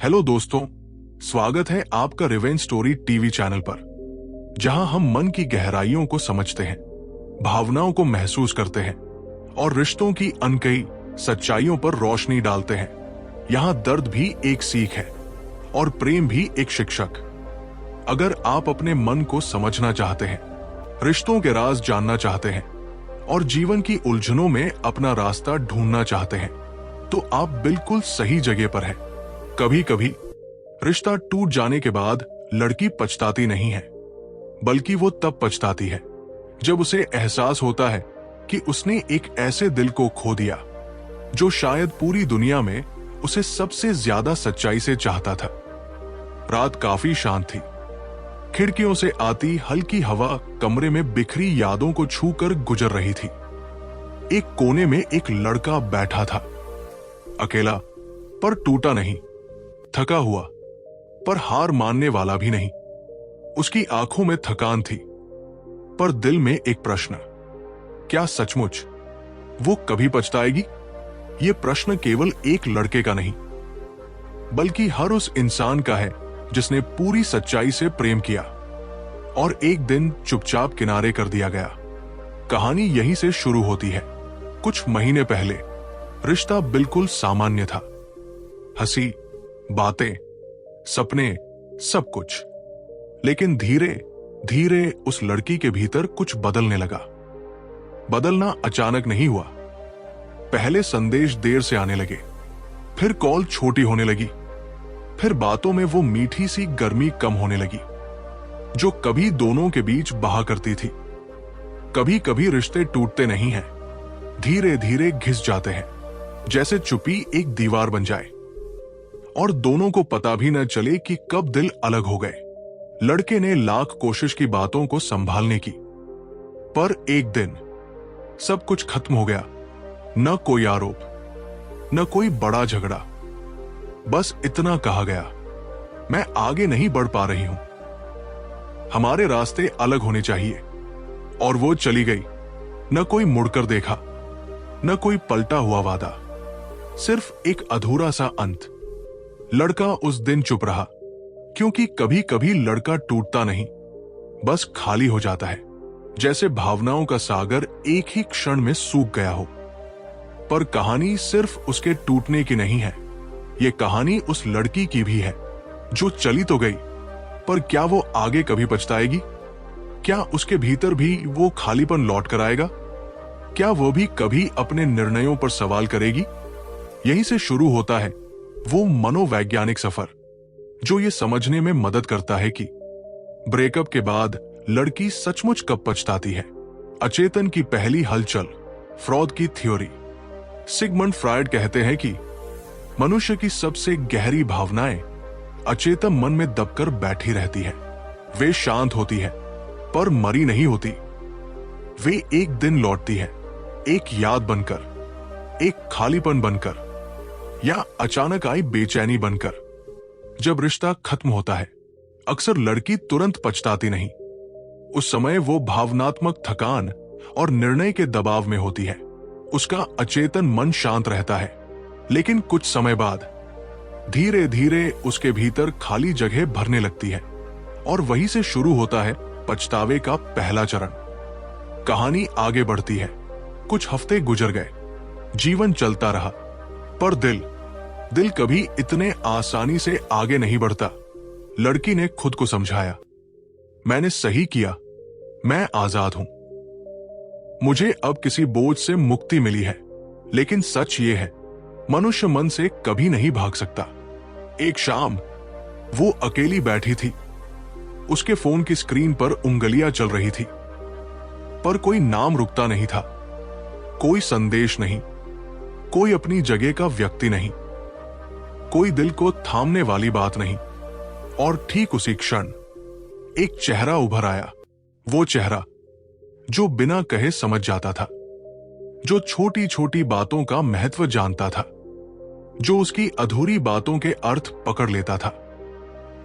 Hello दोस्तों, स्वागत है आपका रिवेंज स्टोरी टीवी चैनल पर, जहां हम मन की गहराइयों को समझते हैं, भावनाओं को महसूस करते हैं और रिश्तों की अनकही सच्चाइयों पर रोशनी डालते हैं। यहां दर्द भी एक सीख है और प्रेम भी एक शिक्षक। अगर आप अपने मन को समझना चाहते हैं, रिश्तों के राज जानना चाहते हैं और जीवन की उलझनों में अपना रास्ता ढूंढना चाहते हैं, तो आप बिल्कुल सही जगह पर हैं। कभी कभी रिश्ता टूट जाने के बाद लड़की पछताती नहीं है, बल्कि वो तब पछताती है जब उसे एहसास होता है कि उसने एक ऐसे दिल को खो दिया जो शायद पूरी दुनिया में उसे सबसे ज्यादा सच्चाई से चाहता था। रात काफी शांत थी। खिड़कियों से आती हल्की हवा कमरे में बिखरी यादों को छूकर गुजर रही थी। एक कोने में एक लड़का बैठा था, अकेला पर टूटा नहीं, थका हुआ पर हार मानने वाला भी नहीं। उसकी आंखों में थकान थी, पर दिल में एक प्रश्न, क्या सचमुच वो कभी पछताएगी? ये प्रश्न केवल एक लड़के का नहीं, बल्कि हर उस इंसान का है जिसने पूरी सच्चाई से प्रेम किया और एक दिन चुपचाप किनारे कर दिया गया। कहानी यहीं से शुरू होती है। कुछ महीने पहले रिश्ता बिल्कुल सामान्य था। हंसी, बातें, सपने, सब कुछ। लेकिन धीरे धीरे उस लड़की के भीतर कुछ बदलने लगा। बदलना अचानक नहीं हुआ। पहले संदेश देर से आने लगे, फिर कॉल छोटी होने लगी, फिर बातों में वो मीठी सी गर्मी कम होने लगी जो कभी दोनों के बीच बहा करती थी। कभी कभी रिश्ते टूटते नहीं हैं, धीरे धीरे घिस जाते हैं, जैसे चुप्पी एक दीवार बन जाए और दोनों को पता भी न चले कि कब दिल अलग हो गए। लड़के ने लाख कोशिश की बातों को संभालने की, पर एक दिन सब कुछ खत्म हो गया। न कोई आरोप, न कोई बड़ा झगड़ा, बस इतना कहा गया, मैं आगे नहीं बढ़ पा रही हूं, हमारे रास्ते अलग होने चाहिए। और वो चली गई। न कोई मुड़कर देखा, न कोई पलटा हुआ वादा, सिर्फ एक अधूरा सा अंत। लड़का उस दिन चुप रहा, क्योंकि कभी कभी लड़का टूटता नहीं, बस खाली हो जाता है, जैसे भावनाओं का सागर एक ही क्षण में सूख गया हो। पर कहानी सिर्फ उसके टूटने की नहीं है, ये कहानी उस लड़की की भी है जो चली तो गई, पर क्या वो आगे कभी पछताएगी? क्या उसके भीतर भी वो खालीपन लौट कर आएगा? क्या वो भी कभी अपने निर्णयों पर सवाल करेगी? यहीं से शुरू होता है वो मनोवैज्ञानिक सफर, जो ये समझने में मदद करता है कि ब्रेकअप के बाद लड़की सचमुच कब पछताती है। अचेतन की पहली हलचल, फ्रॉड की थ्योरी। सिगमंड फ्रायड कहते हैं कि मनुष्य की सबसे गहरी भावनाएं अचेतन मन में दबकर बैठी रहती है। वे शांत होती है, पर मरी नहीं होती। वे एक दिन लौटती है, एक याद बनकर, एक खालीपन बनकर, या अचानक आई बेचैनी बनकर। जब रिश्ता खत्म होता है, अक्सर लड़की तुरंत पछताती नहीं। उस समय वो भावनात्मक थकान और निर्णय के दबाव में होती है। उसका अचेतन मन शांत रहता है, लेकिन कुछ समय बाद धीरे धीरे उसके भीतर खाली जगह भरने लगती है, और वहीं से शुरू होता है पछतावे का पहला चरण। कहानी आगे बढ़ती है। कुछ हफ्ते गुजर गए, जीवन चलता रहा, पर दिल कभी इतने आसानी से आगे नहीं बढ़ता। लड़की ने खुद को समझाया, मैंने सही किया, मैं आजाद हूं, मुझे अब किसी बोझ से मुक्ति मिली है। लेकिन सच ये है, मनुष्य मन से कभी नहीं भाग सकता। एक शाम वो अकेली बैठी थी। उसके फोन की स्क्रीन पर उंगलियां चल रही थी, पर कोई नाम रुकता नहीं था, कोई संदेश नहीं, कोई अपनी जगह का व्यक्ति नहीं, कोई दिल को थामने वाली बात नहीं। और ठीक उसी क्षण एक चेहरा उभर आया। वो चेहरा जो बिना कहे समझ जाता था, जो छोटी छोटी बातों का महत्व जानता था, जो उसकी अधूरी बातों के अर्थ पकड़ लेता था।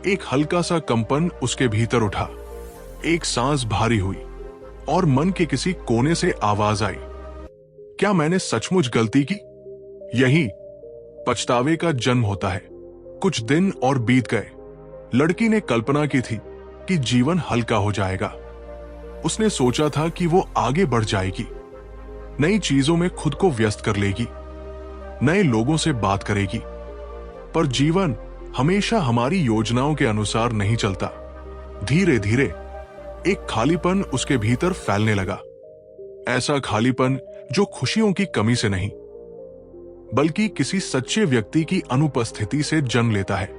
एक हल्का सा कंपन उसके भीतर उठा, एक सांस भारी हुई, और मन के किसी कोने से आवाज आई, क्या मैंने सचमुच गलती की? यही पछतावे का जन्म होता है। कुछ दिन और बीत गए। लड़की ने कल्पना की थी कि जीवन हल्का हो जाएगा। उसने सोचा था कि वो आगे बढ़ जाएगी, नई चीजों में खुद को व्यस्त कर लेगी, नए लोगों से बात करेगी। पर जीवन हमेशा हमारी योजनाओं के अनुसार नहीं चलता। धीरे धीरे एक खालीपन उसके भीतर फैलने लगा। ऐसा खालीपन जो खुशियों की कमी से नहीं, बल्कि किसी सच्चे व्यक्ति की अनुपस्थिति से जन्म लेता है।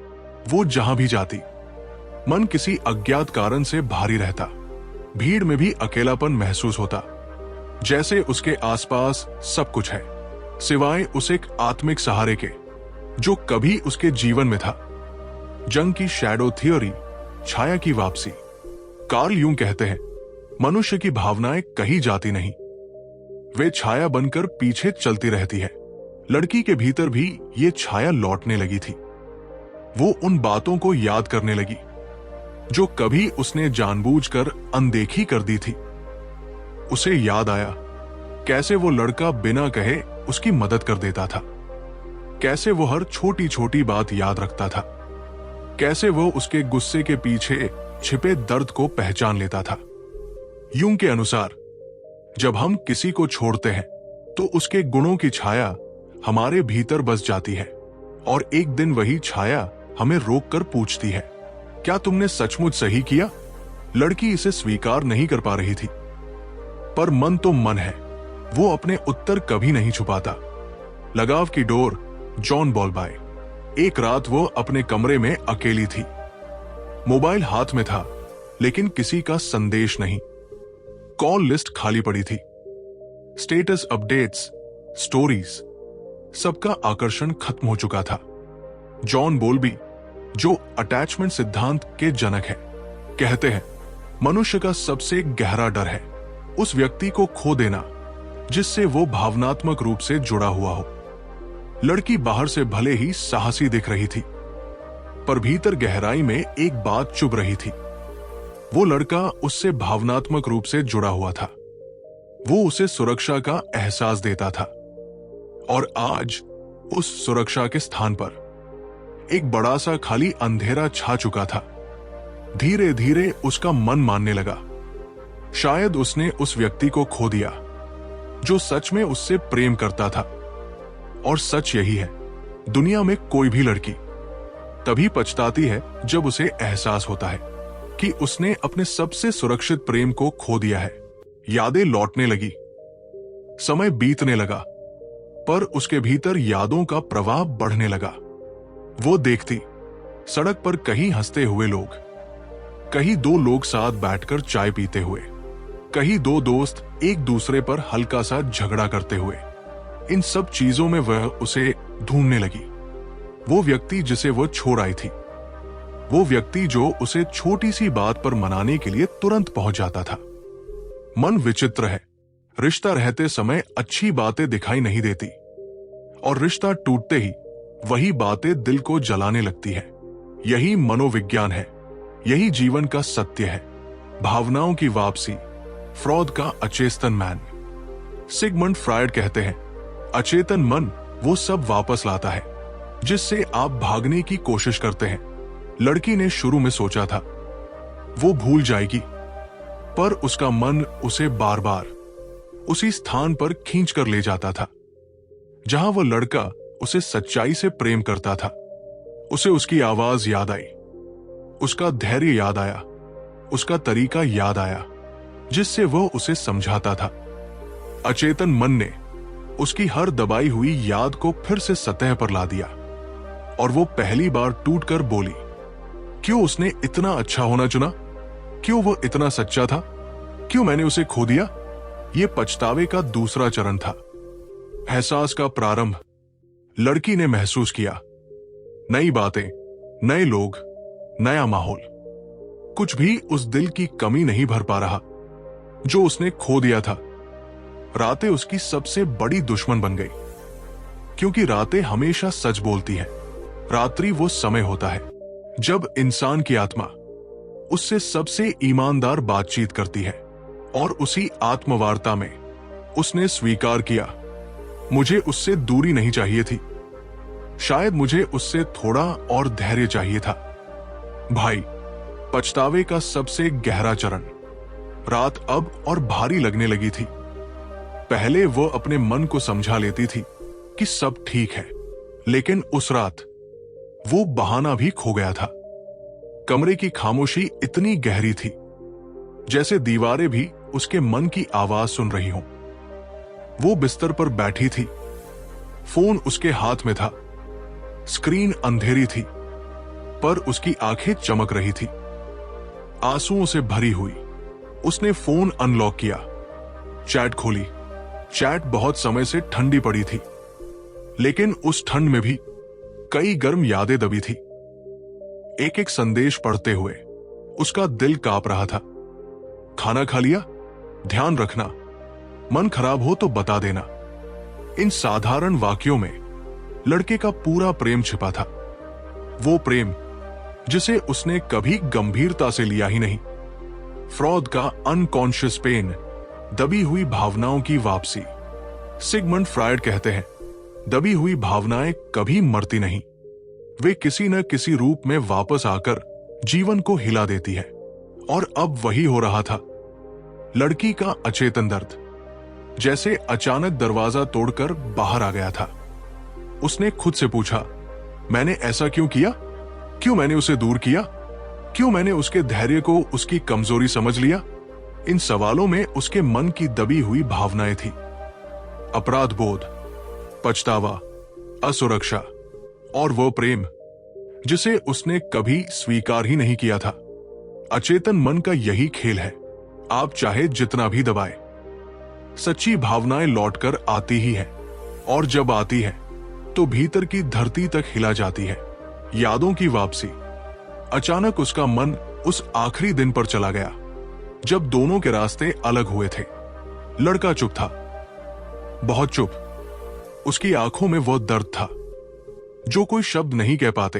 वो जहां भी जाती, मन किसी अज्ञात कारण से भारी रहता। भीड़ में भी अकेलापन महसूस होता, जैसे उसके आसपास सब कुछ है सिवाय उस एक आत्मिक सहारे के जो कभी उसके जीवन में था। जंग की शैडो थ्योरी, छाया की वापसी। कार्ल यूं कहते हैं, मनुष्य की भावनाएं कहीं जाती नहीं, वे छाया बनकर पीछे चलती रहती है। लड़की के भीतर भी ये छाया लौटने लगी थी। वो उन बातों को याद करने लगी जो कभी उसने जानबूझकर अनदेखी कर दी थी। उसे याद आया कैसे वो लड़का बिना कहे उसकी मदद कर देता था, कैसे वो हर छोटी छोटी बात याद रखता था, कैसे वो उसके गुस्से के पीछे छिपे दर्द को पहचान लेता था। यूं के अनुसार जब हम किसी को छोड़ते हैं तो उसके गुणों की छाया हमारे भीतर बस जाती है और एक दिन वही छाया हमें रोककर पूछती है, क्या तुमने सचमुच सही किया? लड़की इसे स्वीकार नहीं कर पा रही थी, पर मन तो मन है, वो अपने उत्तर कभी नहीं छुपाता। लगाव की डोर, जॉन बॉलबाय। एक रात वो अपने कमरे में अकेली थी। मोबाइल हाथ में था, लेकिन किसी का संदेश नहीं। कॉल लिस्ट खाली पड़ी थी। स्टेटस अपडेट्स, स्टोरीज, सबका आकर्षण खत्म हो चुका था। जॉन बोल्बी, जो अटैचमेंट सिद्धांत के जनक है, कहते हैं मनुष्य का सबसे गहरा डर है उस व्यक्ति को खो देना जिससे वो भावनात्मक रूप से जुड़ा हुआ हो। लड़की बाहर से भले ही साहसी दिख रही थी, पर भीतर गहराई में एक बात चुभ रही थी। वो लड़का उससे भावनात्मक रूप से जुड़ा हुआ था। वो उसे सुरक्षा का एहसास देता था, और आज उस सुरक्षा के स्थान पर एक बड़ा सा खाली अंधेरा छा चुका था। धीरे धीरे उसका मन मानने लगा, शायद उसने उस व्यक्ति को खो दिया जो सच में उससे प्रेम करता था। और सच यही है, दुनिया में कोई भी लड़की तभी पछताती है जब उसे एहसास होता है कि उसने अपने सबसे सुरक्षित प्रेम को खो दिया है। यादें लौटने लगी, समय बीतने लगा, पर उसके भीतर यादों का प्रवाह बढ़ने लगा। वो देखती सड़क पर कहीं हंसते हुए लोग, कहीं दो लोग साथ बैठकर चाय पीते हुए, कहीं दो दोस्त एक दूसरे पर हल्का सा झगड़ा करते हुए। इन सब चीजों में वह उसे ढूंढने लगी, वो व्यक्ति जिसे वो छोड़ आई थी, वो व्यक्ति जो उसे छोटी सी बात पर मनाने के लिए तुरंत पहुंच जाता था। मन विचित्र है, रिश्ता रहते समय अच्छी बातें दिखाई नहीं देती, और रिश्ता टूटते ही वही बातें दिल को जलाने लगती है। यही मनोविज्ञान है, यही जीवन का सत्य है। भावनाओं की वापसी, फ्रॉड का अचेतन मन। सिगमंड फ्रायड कहते हैं, अचेतन मन वो सब वापस लाता है जिससे आप भागने की कोशिश करते हैं। लड़की ने शुरू में सोचा था वो भूल जाएगी, पर उसका मन उसे बार बार उसी स्थान पर खींच कर ले जाता था जहां वो लड़का उसे सच्चाई से प्रेम करता था। उसे उसकी आवाज याद आई, उसका धैर्य याद आया, उसका तरीका याद आया जिससे वो उसे समझाता था। अचेतन मन ने उसकी हर दबाई हुई याद को फिर से सतह पर ला दिया, और वो पहली बार टूटकर बोली, क्यों उसने इतना अच्छा होना चुना? क्यों वो इतना सच्चा था? क्यों मैंने उसे खो दिया? ये पछतावे का दूसरा चरण था। एहसास का प्रारंभ। लड़की ने महसूस किया, नई बातें, नए लोग, नया माहौल। कुछ भी उस दिल की कमी नहीं भर पा रहा जो उसने खो दिया था। रातें उसकी सबसे बड़ी दुश्मन बन गई, क्योंकि रातें हमेशा सच बोलती है। रात्रि वो समय होता है जब इंसान की आत्मा उससे सबसे ईमानदार बातचीत करती है, और उसी आत्मवार्ता में उसने स्वीकार किया, मुझे उससे दूरी नहीं चाहिए थी, शायद मुझे उससे थोड़ा और धैर्य चाहिए था। भाई, पछतावे का सबसे गहरा चरण। रात अब और भारी लगने लगी थी। पहले वो अपने मन को समझा लेती थी कि सब ठीक है, लेकिन उस रात वो बहाना भी खो गया था। कमरे की खामोशी इतनी गहरी थी जैसे दीवारें भी उसके मन की आवाज सुन रही हों। वो बिस्तर पर बैठी थी, फोन उसके हाथ में था, स्क्रीन अंधेरी थी, पर उसकी आंखें चमक रही थी, आंसुओं से भरी हुई। उसने फोन अनलॉक किया, चैट खोली। चैट बहुत समय से ठंडी पड़ी थी, लेकिन उस ठंड में भी कई गर्म यादें दबी थी। एक एक संदेश पढ़ते हुए उसका दिल कांप रहा था। खाना खा लिया? ध्यान रखना। मन खराब हो तो बता देना। इन साधारण वाक्यों में लड़के का पूरा प्रेम छिपा था। वो प्रेम जिसे उसने कभी गंभीरता से लिया ही नहीं। फ्रॉद का अनकॉन्शियस पेन, दबी हुई भावनाओं की वापसी। सिगमंड फ्रायड कहते हैं, दबी हुई भावनाएं कभी मरती नहीं, वे किसी न किसी रूप में वापस आकर जीवन को हिला देती है। और अब वही हो रहा था। लड़की का अचेतन दर्द जैसे अचानक दरवाजा तोड़कर बाहर आ गया था। उसने खुद से पूछा, मैंने ऐसा क्यों किया? क्यों मैंने उसे दूर किया? क्यों मैंने उसके धैर्य को उसकी कमजोरी समझ लिया? इन सवालों में उसके मन की दबी हुई भावनाएं थी। अपराध बोध, पछतावा, असुरक्षा और वो प्रेम जिसे उसने कभी स्वीकार ही नहीं किया था। अचेतन मन का यही खेल है, आप चाहे जितना भी दबाए, सच्ची भावनाएं लौटकर आती ही है, और जब आती है तो भीतर की धरती तक हिला जाती है। यादों की वापसी। अचानक उसका मन उस आखिरी दिन पर चला गया जब दोनों के रास्ते अलग हुए थे। लड़का चुप था, बहुत चुप। उसकी आंखों में वो दर्द था जो कोई शब्द नहीं कह पाते।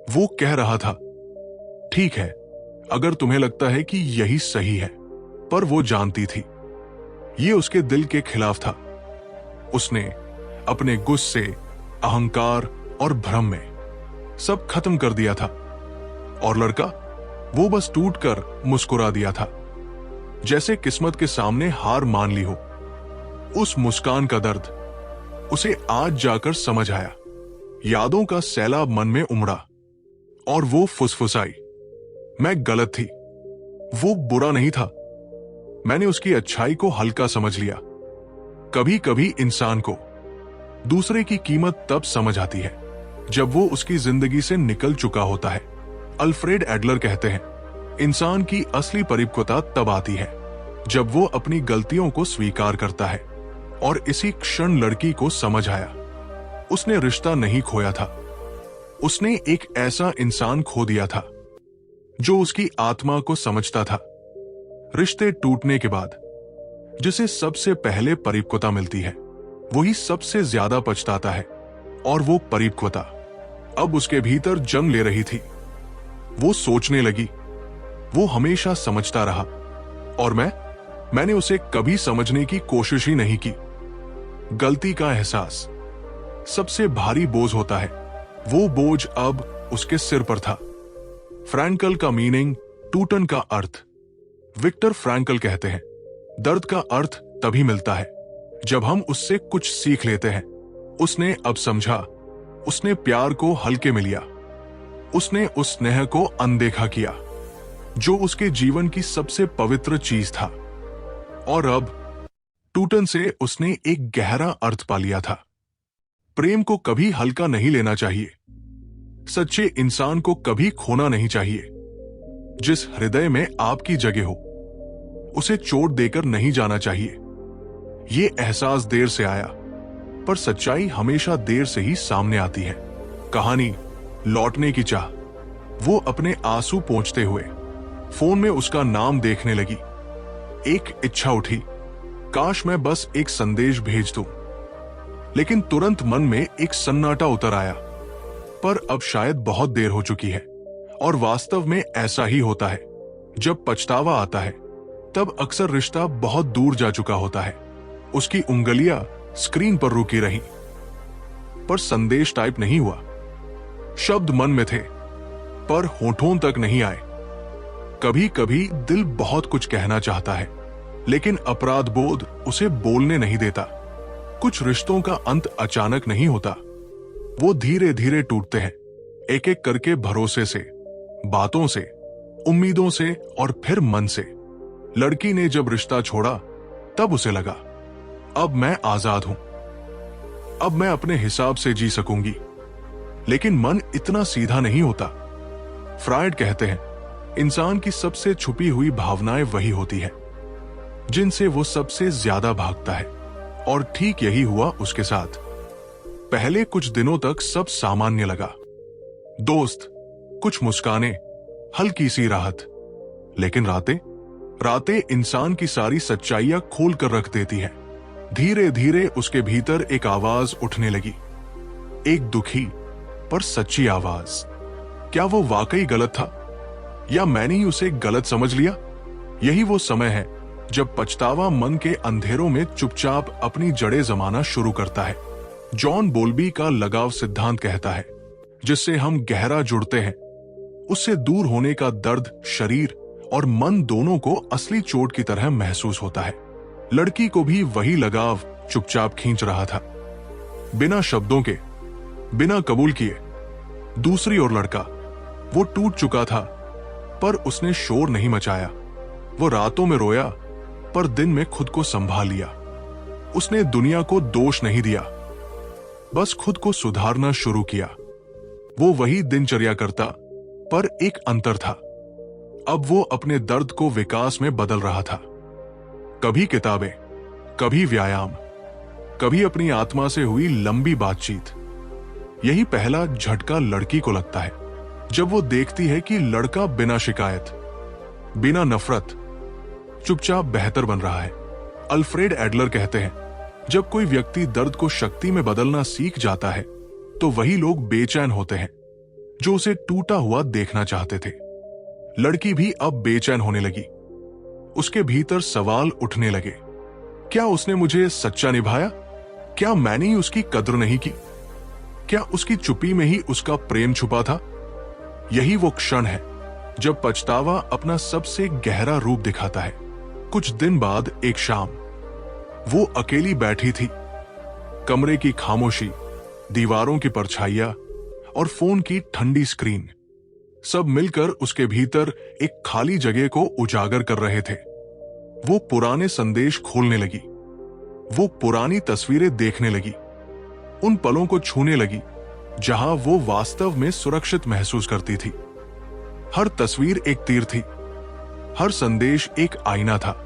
वो कह रहा था, ठीक है, अगर तुम्हें लगता है कि यही सही है। पर वो जानती थी ये उसके दिल के खिलाफ था। उसने अपने गुस्से, अहंकार और भ्रम में सब खत्म कर दिया था, और लड़का वो बस टूटकर मुस्कुरा दिया था, जैसे किस्मत के सामने हार मान ली हो। उस मुस्कान का दर्द उसे आज जाकर समझ आया। यादों का सैलाब मन में उमड़ा और वो फुसफुसाई, मैं गलत थी, वो बुरा नहीं था, मैंने उसकी अच्छाई को हल्का समझ लिया। कभी कभी इंसान को दूसरे की कीमत तब समझ आती है जब वो उसकी जिंदगी से निकल चुका होता है। अल्फ्रेड एडलर कहते हैं, इंसान की असली परिपक्वता तब आती है जब वो अपनी गलतियों को स्वीकार करता है। और इसी क्षण लड़की को समझ आया, उसने रिश्ता नहीं खोया था, उसने एक ऐसा इंसान खो दिया था जो उसकी आत्मा को समझता था। रिश्ते टूटने के बाद जिसे सबसे पहले परिपक्वता मिलती है, वही सबसे ज्यादा पछताता है। और वो परिपक्वता अब उसके भीतर जन्म ले रही थी। वो सोचने लगी, वो हमेशा समझता रहा, और मैंने उसे कभी समझने की कोशिश ही नहीं की। गलती का एहसास सबसे भारी बोझ होता है। वो बोझ अब उसके सिर पर था। फ्रैंकल का मीनिंग, टूटन का अर्थ। विक्टर फ्रैंकल कहते हैं, दर्द का अर्थ तभी मिलता है जब हम उससे कुछ सीख लेते हैं। उसने अब समझा, उसने प्यार को हल्के में लिया, उसने उस स्नेह को अनदेखा किया जो उसके जीवन की सबसे पवित्र चीज था। और अब टूटन से उसने एक गहरा अर्थ पा लिया था। प्रेम को कभी हल्का नहीं लेना चाहिए, सच्चे इंसान को कभी खोना नहीं चाहिए। जिस हृदय में आपकी जगह हो उसे चोट देकर नहीं जाना चाहिए। ये एहसास देर से आया, पर सच्चाई हमेशा देर से ही सामने आती है। कहानी लौटने की चाह। वो अपने आंसू पोंछते हुए फोन में उसका नाम देखने लगी। एक इच्छा उठी, काश मैं बस एक संदेश भेज दूं। लेकिन तुरंत मन में एक सन्नाटा उतर आया, पर अब शायद बहुत देर हो चुकी है। और वास्तव में ऐसा ही होता है, जब पछतावा आता है तब अक्सर रिश्ता बहुत दूर जा चुका होता है। उसकी उंगलियां स्क्रीन पर रुकी रहीं। पर संदेश टाइप नहीं हुआ। शब्द मन में थे पर होठों तक नहीं आए। कभी कभी दिल बहुत कुछ कहना चाहता है, लेकिन अपराध बोध उसे बोलने नहीं देता। कुछ रिश्तों का अंत अचानक नहीं होता, वो धीरे धीरे टूटते हैं, एक एक करके, भरोसे से, बातों से, उम्मीदों से और फिर मन से। लड़की ने जब रिश्ता छोड़ा तब उसे लगा, अब मैं आजाद हूं, अब मैं अपने हिसाब से जी सकूंगी। लेकिन मन इतना सीधा नहीं होता। फ्रायड कहते हैं, इंसान की सबसे छुपी हुई भावनाएं वही होती है जिनसे वो सबसे ज्यादा भागता है। और ठीक यही हुआ उसके साथ। पहले कुछ दिनों तक सब सामान्य लगा, दोस्त, कुछ मुस्कानें, हल्की सी राहत। लेकिन रातें इंसान की सारी सच्चाइयां खोल कर रख देती है। धीरे धीरे उसके भीतर एक आवाज उठने लगी, एक दुखी पर सच्ची आवाज। क्या वो वाकई गलत था या मैंने ही उसे गलत समझ लिया? यही वो समय है जब पछतावा मन के अंधेरों में चुपचाप अपनी जड़ें जमाना शुरू करता है। जॉन बोल्बी का लगाव सिद्धांत कहता है, जिससे हम गहरा जुड़ते हैं उससे दूर होने का दर्द शरीर और मन दोनों को असली चोट की तरह महसूस होता है। लड़की को भी वही लगाव चुपचाप खींच रहा था, बिना शब्दों के, बिना कबूल किए। दूसरी ओर लड़का, वो टूट चुका था पर उसने शोर नहीं मचाया। वो रातों में रोया पर दिन में खुद को संभाल लिया। उसने दुनिया को दोष नहीं दिया, बस खुद को सुधारना शुरू किया। वो वही दिनचर्या करता, पर एक अंतर था, अब वो अपने दर्द को विकास में बदल रहा था। कभी किताबें, कभी व्यायाम, कभी अपनी आत्मा से हुई लंबी बातचीत। यही पहला झटका लड़की को लगता है जब वो देखती है कि लड़का बिना शिकायत, बिना नफरत, चुपचाप बेहतर बन रहा है। अल्फ्रेड एडलर कहते हैं, जब कोई व्यक्ति दर्द को शक्ति में बदलना सीख जाता है तो वही लोग बेचैन होते हैं जो उसे टूटा हुआ देखना चाहते थे। लड़की भी अब बेचैन होने लगी। उसके भीतर सवाल उठने लगे, क्या उसने मुझे सच्चा निभाया? क्या मैंने ही उसकी कद्र नहीं की? क्या उसकी चुप्पी में ही उसका प्रेम छुपा था? यही वो क्षण है जब पछतावा अपना सबसे गहरा रूप दिखाता है। कुछ दिन बाद एक शाम वो अकेली बैठी थी। कमरे की खामोशी, दीवारों की परछाइयां और फोन की ठंडी स्क्रीन, सब मिलकर उसके भीतर एक खाली जगह को उजागर कर रहे थे। वो पुराने संदेश खोलने लगी, वो पुरानी तस्वीरें देखने लगी, उन पलों को छूने लगी जहां वो वास्तव में सुरक्षित महसूस करती थी। हर तस्वीर एक तीर थी, हर संदेश एक आईना था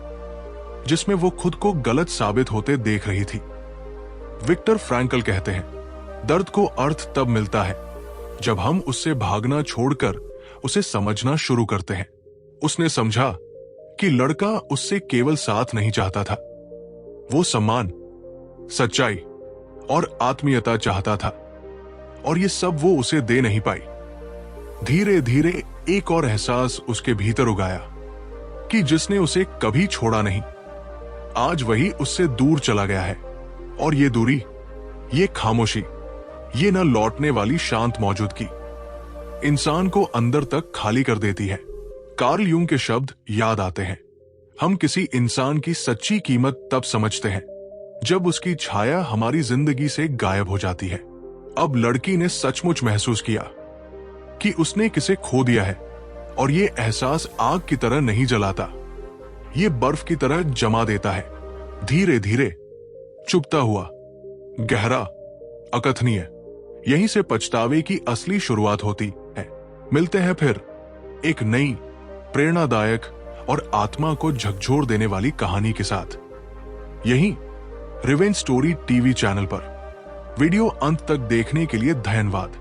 जिसमें वो खुद को गलत साबित होते देख रही थी। विक्टर फ्रैंकल कहते हैं, दर्द को अर्थ तब मिलता है जब हम उससे भागना छोड़कर उसे समझना शुरू करते हैं। उसने समझा कि लड़का उससे केवल साथ नहीं चाहता था, वो सम्मान, सच्चाई और आत्मीयता चाहता था, और ये सब वो उसे दे नहीं पाई। धीरे धीरे एक और एहसास उसके भीतर उगाया कि जिसने उसे कभी छोड़ा नहीं, आज वही उससे दूर चला गया है। और ये दूरी, ये खामोशी, ये न लौटने वाली शांत मौजूदगी इंसान को अंदर तक खाली कर देती है। कार्ल यूंग के शब्द याद आते हैं, हम किसी इंसान की सच्ची कीमत तब समझते हैं जब उसकी छाया हमारी जिंदगी से गायब हो जाती है। अब लड़की ने सचमुच महसूस किया कि उसने किसे खो दिया है, और ये एहसास आग की तरह नहीं जलाता, ये बर्फ की तरह जमा देता है, धीरे धीरे चुभता हुआ, गहरा, अकथनीय। यहीं से पछतावे की असली शुरुआत होती है। मिलते हैं फिर एक नई, प्रेरणादायक और आत्मा को झकझोर देने वाली कहानी के साथ, यहीं रिवेंज स्टोरी टीवी चैनल पर। वीडियो अंत तक देखने के लिए धन्यवाद।